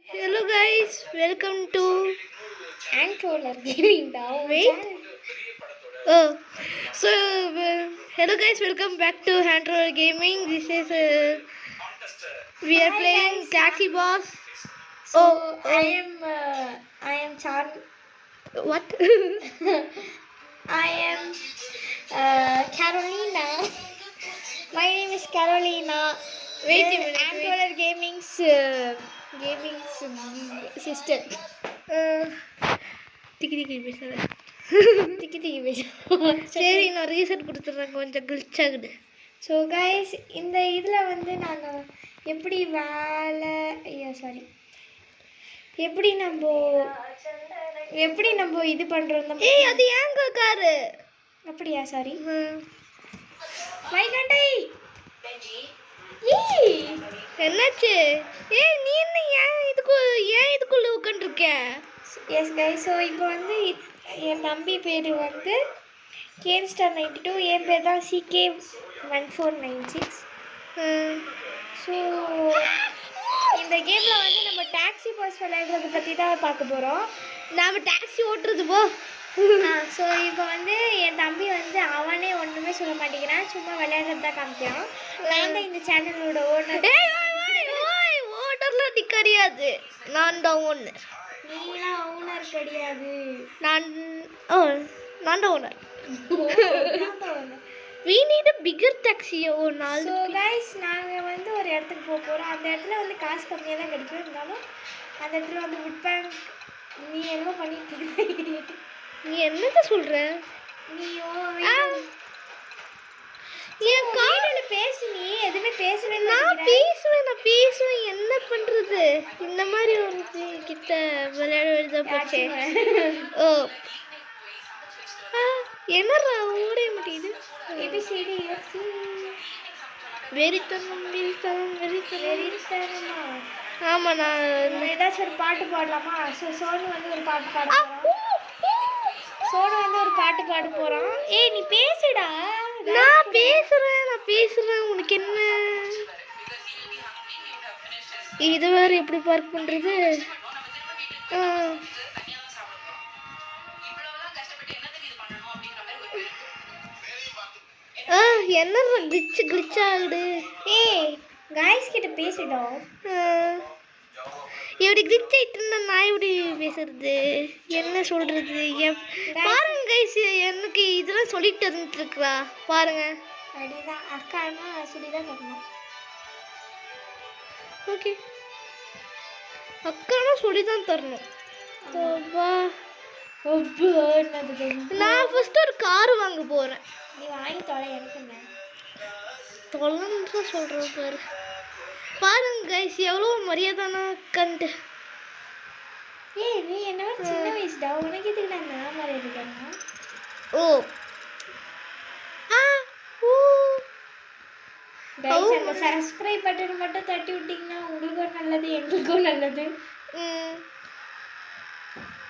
Hello guys, welcome to Ant Roller Gaming now. Wait. Oh, so hello guys, welcome back to Hand Roller Gaming. This is we are Hi, playing guys. Taxi Boss. So Oh, I am Chan. what? I am Carolina. My name is Carolina. Wait a minute, Ant wait. Roller Gaming's sister. திக்கி திக்கி பேசுற திக்கி திக்கி பேசு. சரி நான் reset கொடுத்துட்றேன் கொஞ்சம் கிளிச் ஆகுது. So guys இந்த இதில் வந்து நாங்கள் எப்படி எப்படி நம்ம இது பண்ணுறோம். ஏய் அது ஏங்க காரு அப்படியா சாரி என்னாச்சு? ஏய் நீ என்ன ஏன் இதுக்குள்ள உட்காந்துருக்க? எஸ் கைஸ் ஸோ இப்போ வந்து என் தம்பி பேர் வந்து கேம்ஸ்டார் 92, என் பேர் தான் CK1496. ஸோ இந்த கேமில் வந்து நம்ம டாக்ஸி பாஸ் விளையாடுறத பற்றி தான் பார்க்க போகிறோம். நாம் டாக்ஸி ஓட்டுறது போ. ஸோ இப்போ வந்து என் தம்பி வந்து அவனே ஒன்றுமே சொல்ல மாட்டேங்கிறான், சும்மா விளையாடுறது தான் காமிக்கிறான். நான் தான் இந்த சேனலோட ஓனர். ஓனர்லாம் நீ கிடையாது, நான் தான் ஓனர். நீலாம் ஓனர் கிடையாது, நான் தான் owner. We need a bigger taxi. So guys நாங்கள் வந்து ஒரு இடத்துக்கு போக போகிறோம். அந்த இடத்துல வந்து காசு கம்மியாக தான் கிடைக்கும், இருந்தாலும் அந்த இடத்துல வந்து வுட் பேங்க். நீ என்ன பண்ணிட்டு இருக்க? நீ என்னத்த சொல்ற? நீ என் காலையில பேசு, நீ எதுவுமே பேசவே. நான் பேசுவேன் என்ன பண்றது? இந்த மாதிரி ஒரு கிட்ட விளையாட வேண்டியதா போச்சே. ஓ என்னடா ஓட மாட்டேங்குது? ABCD வெறித்தனமா. ஆமா நான் ஏதாச்சும் ஒரு பாட்டு பாடலாமா? சோனு வந்து ஒரு பாட்டு பாட போறான். ஏய் நீ பேசுடா. நான் பேசுறேன் உனக்கு என்ன? இது வேற எப்படி பார்க் பண்றது? என்ன கிளிச் ஆகுது? ஏய் गाइस கிட்ட பேசிடா. இப்படி கிளிச் ஆயிட்டு நான் எப்படி பேசுறது? என்ன சொல்றது? பாருங்க கைஸ், எனக்கு இதெல்லாம் சொல்லிட்டு இருந்துட்டு இருக்கா பாருங்க. அப்படிதான் அக்கானா சொல்லிதான் தரணும். ஓகே அக்கானா சொல்லிதான் தரணும். நான் ஃபர்ஸ்ட் ஒரு கார் வாங்க போறேன். நீ வாங்கி தொலை, எனக்கு என்ன தொலைன்னு சொல்றேன் பாரு. பாருங்க கைஸ் எவ்வளோ மரியாதான கண்டு. ஏய் நீ என்ன சின்ன வயசுடா, உனக்கு எதுக்கு நான் மரியாதை தரணும்? ஓ கைஸ் அந்த சப்ஸ்கிரைப் பட்டன் மட்டும் தட்டி விட்டீங்கன்னா உங்களுக்கும் நல்லது, எங்களுக்கும் நல்லது.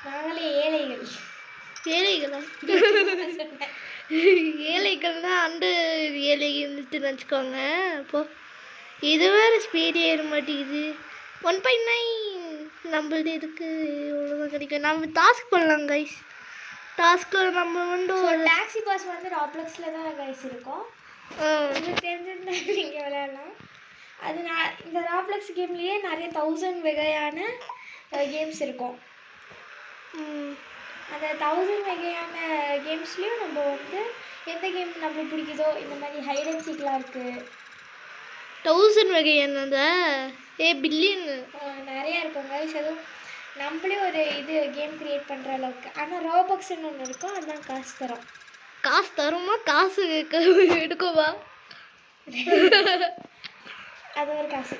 நாங்களே ஏழைகள் தான் அண்டு ஏழை இருந்துட்டு நினச்சிக்கோங்க. அப்போ இது வேறு ஸ்பீடு ஏற மாட்டேங்குது. 1.9 நம்மளது இதுக்கு இவ்வளோதான் கிடைக்கும். நம்ம டாஸ்க் பண்ணலாம் கைஸ். டாஸ்கில் நம்ம வந்து ஒரு டாக்ஸி பாஸ் வந்து ராப்ளெக்ஸில் தான் கைஸ் இருக்கும். உங்களுக்கு தெரிஞ்சிருந்தா நீங்கள் விளையாடலாம். அது நான் இந்த ராப்ளெக்ஸ் கேம்லேயே நிறைய 1000 வகையான கேம்ஸ் இருக்கும். அந்த 1000 வகையான கேம்ஸ்லேயும் நம்ம வந்து எந்த கேம் நம்மளுக்கு பிடிக்குதோ, இந்த மாதிரி ஹைட் அண்ட் சீக்லாம் இருக்குது. 1000 வகையான பில்லியன் நிறையா இருக்கும் கைஸ். அதுவும் நம்மளே ஒரு இது கேம் க்ரியேட் பண்ணுற அளவுக்கு. ஆனால் ரோபாக்ஸ்ன்னு ஒன்று இருக்கும், அதுதான் காசு தரும். காசு தருமா? காசு எடுக்கவா? அது ஒரு காசு.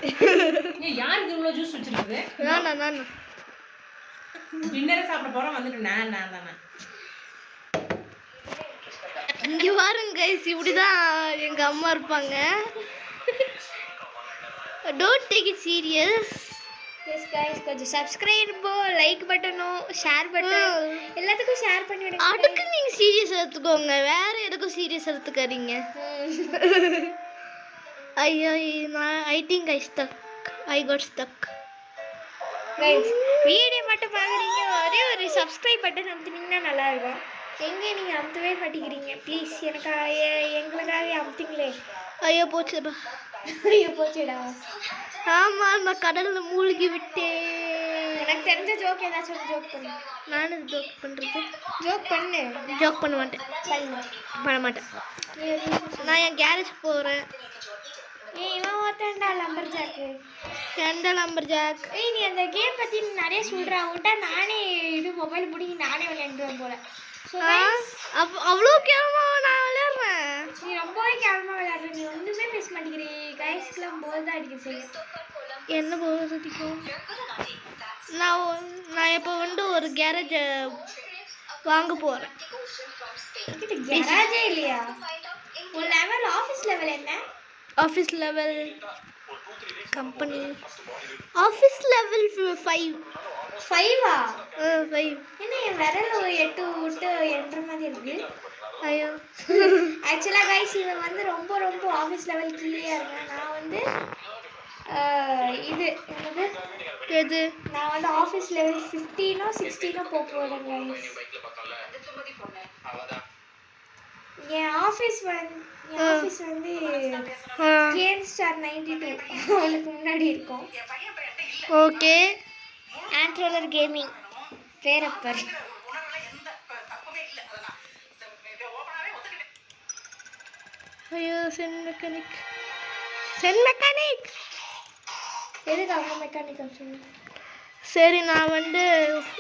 யாருக்கு இவ்வளோ ஜூஸ் வச்சிருக்குது? நானா டின்னரை சாப்பிட போகிறோம் வந்துட்டு நான் தானே. இங்கே பாருங்க கைஸ், இப்படிதான் எங்கள் அம்மா இருப்பாங்க. Don't take it serious. Yes guys கொஞ்சம் சப்ஸ்கிரைபோ, லைக் பட்டனும், ஷேர் பட்டன் எல்லாத்துக்கும் ஷேர் பண்ணி விடுங்க. அதுக்கு நீங்கள் சீரியஸ் எடுத்துக்கோங்க, வேற எதுக்கும் சீரியஸ் எடுத்துக்காதீங்க. ஐயோ ஐ திங்க் ஐ got stuck. கைஸ் வீடியோ மட்டும் பார்க்குறீங்க, ஒரே ஒரு சப்ஸ்கிரைப் பட்டன் அமுத்துனீங்கன்னா நல்லா இருக்கும். எங்கே நீங்கள் அமுத்தவே மாட்டேங்கிறீங்க. ப்ளீஸ் எங்களுக்காகவே அமுத்துங்களே. ஐயோ போச்சுப்பா. ஐயோ போச்சுடா. ஆமாம் நான் கடலில் மூழ்கி விட்டேன். எனக்கு தெரிஞ்ச ஜோக் ஏதாச்சும் ஜோக் பண்ணு. நானும் ஜோக் பண்ணுறது. ஜோக் பண்ணு. ஜோக் பண்ண மாட்டேன். பண்ண மாட்டேன். நான் என் கேரேஜ் போகிறேன். ஏய் இவன் ஒருத்தன்டா லம்பர் ஜாக்கு. எந்த நம்பர் ஜாக்? ஏய் நீ அந்த கேம் பற்றி நிறைய சொல்கிறா. உன்ட்டா நானே இது மொபைல் பிடிங்கி நானே விளையாண்டுவேன் போல. ஸோ அவ்வளோ கேவலமாக நான் விளையாடுறேன். நீ ரொம்பவே கேவலமாக விளையாடுற. நீ ஒன்றுமே பேச மாட்டேங்கிறீ. கைஸ்க்கெலாம் போல் தான் அடிக்க செய்யும். என்ன போக சுற்றிக்கும். நான் இப்போ ஒரு கேரேஜை வாங்க போகிறேன். கேரேஜே இல்லையா? ஒரு லெவல் ஆஃபீஸ் லெவல் என்ன? Office level company office level 5. 5ஆ? 5. என்ன என் விரல் 8 விட்டு என்ற மாதிரி இருக்கு. ஐயோ ஆக்சுவலாக கைஸ் இவன் வந்து ரொம்ப ரொம்ப ஆஃபீஸ் லெவல் கீழே இருக்கேன். நான் வந்து இது என்னது எது? நான் வந்து ஆஃபீஸ் லெவல் 15ஓ 16ஓ போகிறேன் கைஸ். என் ஆஃபீஸ் வந்து கேன்ஸ்டார் 92 அவளுக்கு முன்னாடி இருக்கும். ஓகே. ஆண்ட்ரோலர் கேமிங் பேரப்பர். ஐயோ சென் மெக்கானிக். எதுக்கு அவங்க மெக்கானிக் ஆப்ஷன்? சரி நான்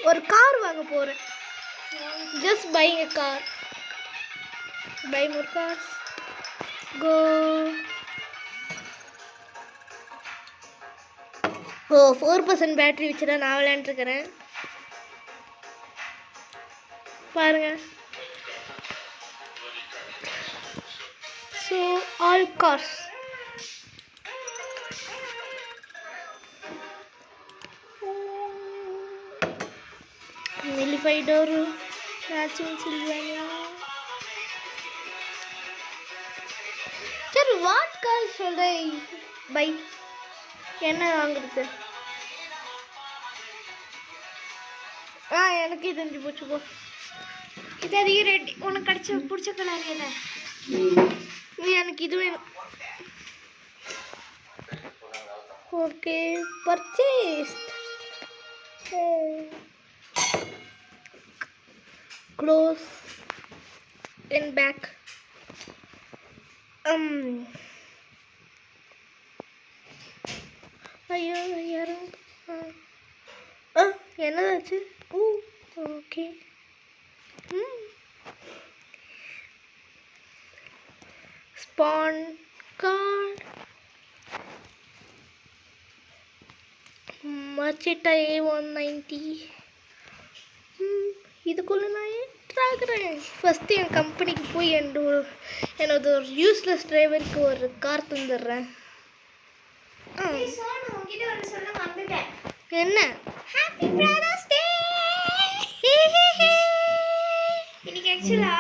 ஒரு கார் வாங்க போகிறேன். Just buying a car. Buy more cars. Go. Oh 4% battery வச்சுட்டா நான் விளையாண்டுருக்கிறேன் பாருங்க. So all cars. நெல்லிஃபைடோர் மேட்சிங் சில்வேனியா. சரி வாட் கார் சொல்கிறேன். பை என்ன வாங்குறது? எனக்கு தெரிஞ்சு போச்சு போ. இது அதிகம் ரெட். உனக்கு பிடிச்ச கலர் என்ன? எனக்கு இது வேணும். Okay purchase. Close and back. ஐயோ யாரும் என்னதாச்சு? Oh okay. ஸ்பான் கார்டு மர்ச்சிட்டா A190. இதுக்குள்ளே நான் ஏற்றாகிறேன். ஃபஸ்ட்டு என் கம்பெனிக்கு போய் என்னோட ஒரு யூஸ்லெஸ் டிரைவருக்கு ஒரு கார் தந்துடுறேன். என்ன? ஹாப்பி பிரதர்ஸ் டே. இன்னைக்கு ஆக்சுவலா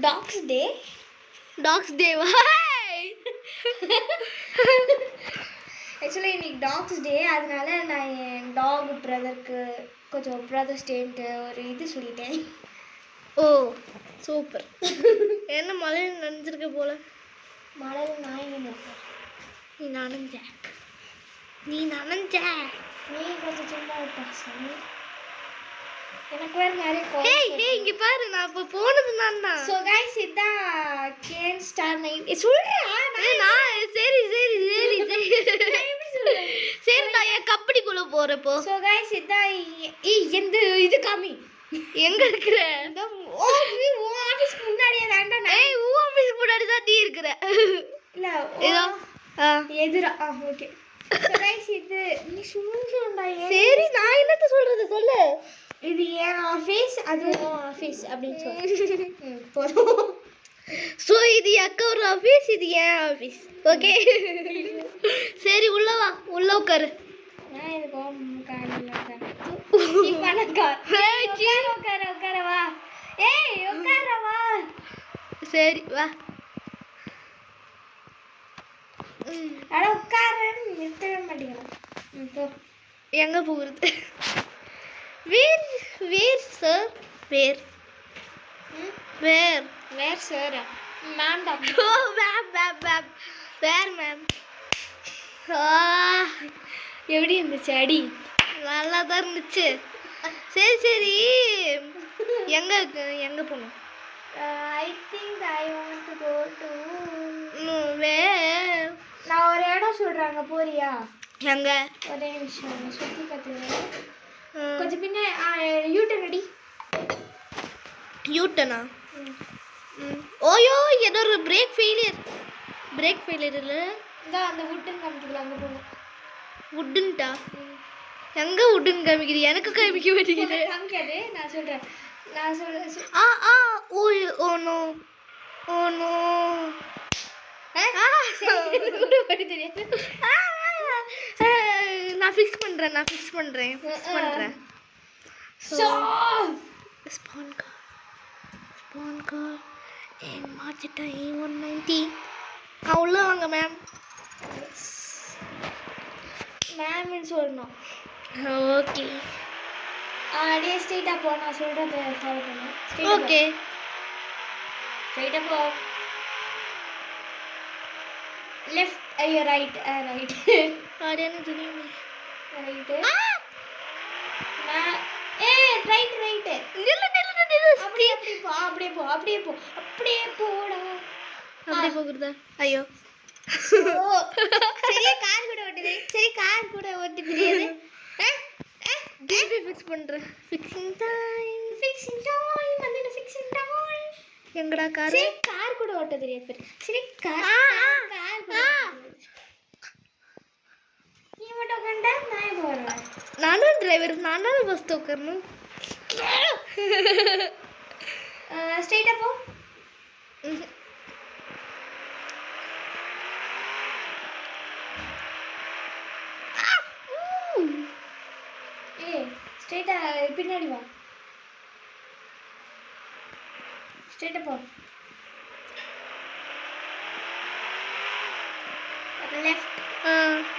டாக்ஸ் டே. டாக்ஸ் டேவா? ஆக்சுவலாக இன்னைக்கு டாக்ஸ் டே. அதனால நான் என் டாக் பிரதருக்கு கொஞ்சம் பிரதர்ஸ் டேன்ட்டு ஒரு இது சொல்லிட்டேன். ஓ சூப்பர். என்ன மழையில் நனைஞ்சிருக்க போல? மழையில் நான் எங்கே? நீ நனைஞ்ச. நீ கொஞ்சம் சும்மா பேசு. எனக்கு வேறு நிறைய இங்கே பாரு நான் இப்போ போனது நான் தான். ஸோ கைஸ் இதான் கேன்ஸ்டார் 9 சொல்கிறேன். சரி நான் என் கம்பெனிக்குள்ளே போகிறப்போ. ஸோ கைஸ் இதான் எந்த இது காமி எங்கே இருக்கிற? ஆஃபீஸ்க்கு முன்னாடியே தாண்டா. உன் ஆஃபீஸ்க்கு முன்னாடி தான் நீ இருக்கிற. இல்லை ஏதோ எதிரா. ஓகே. ஸோ கைஸ் இது நீ சொல்லுண்டா. சரி நான் என்னத்த சொல்கிறது சொல்லு. இது என் ஆஃபீஸ் அது உன் ஆஃபீஸ் அப்படின்னு சொல்லி போதும். ஸோ இது அக்காவோட ஆஃபீஸ், இது என் ஆஃபீஸ். ஓகே சரி உள்ள வா, உள்ள உட்காரு. நான் இதுக்கு உட்கார வா. உட்கார வா. சரி வா. அட உட்காரன்னு நிறுத்தவே மாட்டேங்கிறேன். போ. எங்கே போகிறது? Where where sir where where where sir ma'am தான். Oh ma'am ma'am ma'am where ma'am. எப்படி இருந்துச்சு அடி? நல்லா தான் இருந்துச்சு. சரி சரி எங்கே போகணும்? I think I want to go to. Where நான் ஒரு இடம் சொல்கிறாங்க போறியா? எங்கே? ஒரே நிமிஷம் சுற்றி பார்த்துக்கிறேன். கொஞ்சம் பின்ன யூட்டன் அடி. யூட்டனா? ஓயோ ஏதோ ஒரு பிரேக் ஃபெயிலியர் இல்லை இந்த அந்த வுட்டன் காமிக்கல அங்கே போகணும். வுட்டுன்ட்டா? எங்கே வுட்டுன்னு காமிக்குது? எனக்கு காமிக்க மாட்டேங்குது. காமிக்காது. நான் சொல்கிறேன். ஆ ஆ ஓ ஓ நோ ஓ நோ. தெரியாது. நான் ஃபிக்ஸ் பண்ணுறேன். ஸ்பான் கார் என் மார்ஜெட்டா A190 அவ்வளோ வாங்க மேம். மேம்னு சொல்லணும். ஓகே அப்படியே ஸ்ட்ரெயிட்டாக போ. நான் சொல்கிறத ஃபாலோ பண்ணு. ஓகே ஸ்ட்ரெயிட்டாக போ. லெஃப்ட் ஐயோ ரைட் ரைட் ஆடியான தெரியுமே. Right right right. அப்படியே போடா. அப்படியே போகுறதா? ஐயோ சரியா கார் கூட ஓட்டுது. சரி கார் கூட ஓட்டு தெரியாது. ஃபிக்ஸ் பண்ணுறேன். ஃபிக்ஸிங் டைம் எங்கடா கார்? சரி கார் கூட ஓட்ட தெரியாது. சரி கார் நீ மட்டும் உட்காந்தா நான் இப்போ வருவேன். நானும் டிரைவர். நான் தான் ஃபஸ்ட்டு உட்காரணும். ஸ்ட்ரெயிட்டாக போ. ஸ்ட்ரெயிட்டாக பின்னாடி வா. ஸ்ட்ரெயிட்டாக போ.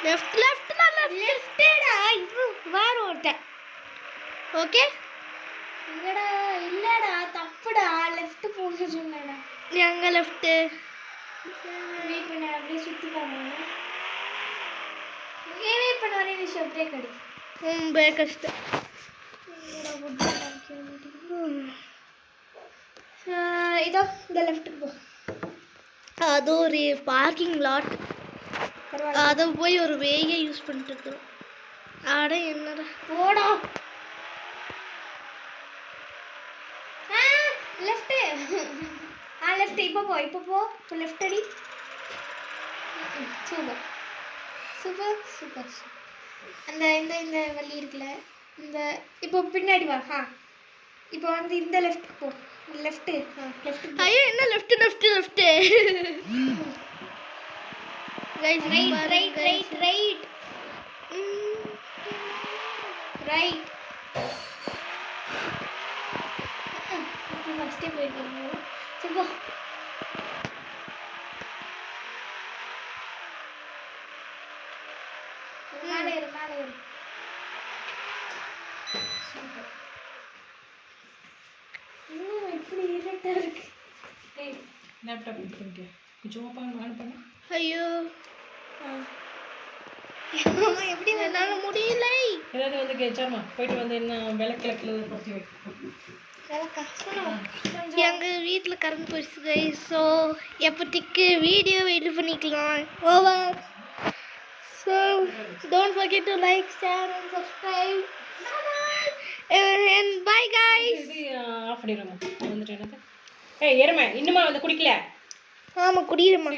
லெஃப்ட் லெஃப்டேடா. இப்போ வேற ஓட்டேன். ஓகே இல்லடா தப்புடா. லெஃப்ட் போக சொன்னடா. எங்கே லெஃப்ட்டு? வெயிட் பண்ண. அப்படியே சுற்றி பாருங்க. வெயிட் பண்ண. ஒரே நிமிஷம் பிரேக் அடி. ரொம்ப கஷ்டம். இதோ இந்த லெஃப்ட்டுக்கு போ. அது ஒரு பார்க்கிங் லாட். பரவாயில்ல அதை போய் ஒரு வேயை யூஸ் பண்ணிட்டு இருக்கிறோம். ஆட என்னடா போடா. Left left. இப்போ போ. இப்போ லெஃப்ட் அடி. சூப்பர். அந்த இந்த இந்த வழி இருக்குல்ல, இந்த இப்போ பின்னாடி வா. இப்போ வந்து இந்த லெஃப்ட் போ. லெஃப்ட். ஐயோ என்ன லெஃப்ட் கைஸ் ரைட். ஃபஸ்ட்டே போயிருக்கீங்க. சரி போ. மேலே ஏறு. இன்னும் எப்படி இருட்டா இருக்கு. லேப்டாப் பண்ணிக்க கொஞ்சம் ஓப்பன் பண்ண. ஐயோ எப்படி என்னால முடியல. ஏதாவது வந்து கேச்சாமா போயிட்டு வந்து என்ன விளக்கிழக்கில் பற்றி எங்கள் வீட்டில் கரண்ட் போயிடுச்சு கைஸ். ஸோ எப்போதைக்கு வீடியோ எடிட் பண்ணிக்கலாம். Over. So don't forget to like, share and subscribe. And bye guys. Off பண்ணிடுறோம் வந்துட்டு என்னது. ஏய் எருமை இன்னுமா வந்து குடிக்கல? ஆமாம் குடிக்கிறேம்மா.